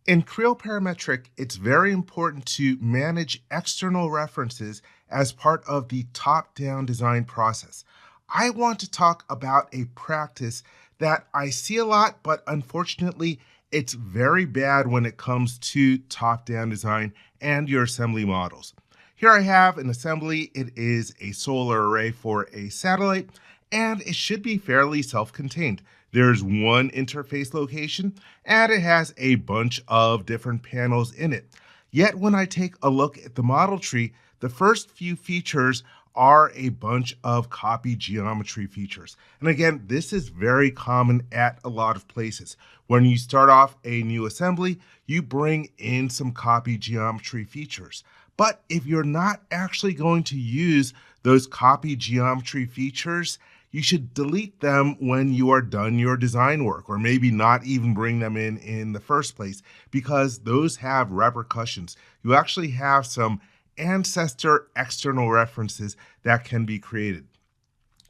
In Creo Parametric, it's very important to manage external references as part of the top-down design process. I want to talk about a practice that I see a lot, but unfortunately, it's very bad when it comes to top-down design and your assembly models. Here I have an assembly. It is a solar array for a satellite, and it should be fairly self-contained. There's one interface location, and it has a bunch of different panels in it. Yet when I take a look at the model tree, the first few features are a bunch of copy geometry features. And again, this is very common at a lot of places. When you start off a new assembly, you bring in some copy geometry features. But if you're not actually going to use those copy geometry features, you should delete them when you are done your design work, or maybe not even bring them in the first place, because those have repercussions. You actually have some ancestor external references that can be created.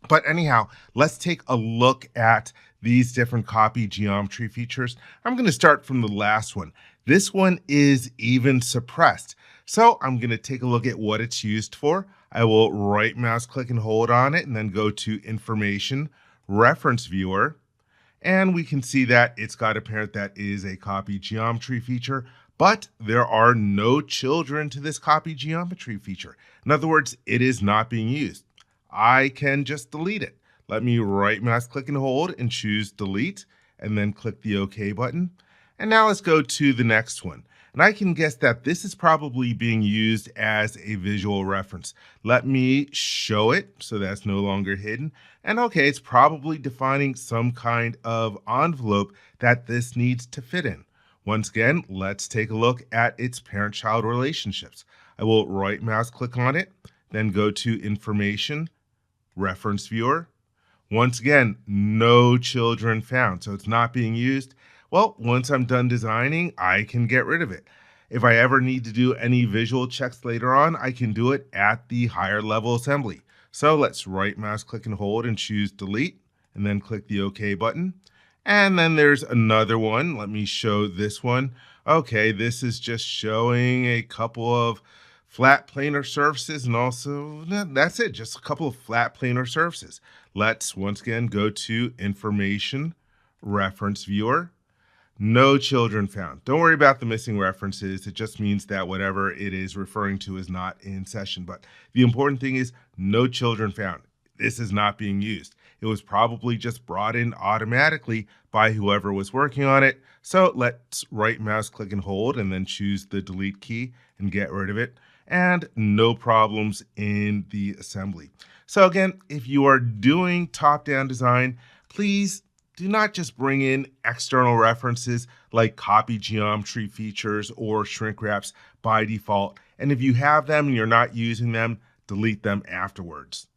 But anyhow, let's take a look at these different copy geometry features. I'm going to start from the last one. This one is even suppressed. So I'm going to take a look at what it's used for. I will right mouse click and hold on it and then go to Information, Reference Viewer. And we can see that it's got a parent that is a copy geometry feature, but there are no children to this copy geometry feature. In other words, it is not being used. I can just delete it. Let me right mouse click and hold and choose Delete, and then click the OK button. And now let's go to the next one. And I can guess that this is probably being used as a visual reference. Let me show it so that's no longer hidden. And okay, it's probably defining some kind of envelope that this needs to fit in. Once again, let's take a look at its parent-child relationships. I will right mouse click on it, then go to Information, Reference Viewer. Once again, no children found, so it's not being used. Well, once I'm done designing, I can get rid of it. If I ever need to do any visual checks later on, I can do it at the higher level assembly. So let's right mouse click and hold and choose Delete, and then click the OK button. And then there's another one. Let me show this one. Okay, this is just showing a couple of flat planar surfaces, and also that's it, just a couple of flat planar surfaces. Let's once again go to Information, Reference Viewer. No children found. Don't worry about the missing references. It just means that whatever it is referring to is not in session. But the important thing is no children found. This is not being used. It was probably just brought in automatically by whoever was working on it. So let's right mouse click and hold and then choose the delete key and get rid of it. And no problems in the assembly. So again, if you are doing top-down design, please do not just bring in external references like copy geometry features or shrink wraps by default. And if you have them and you're not using them, delete them afterwards.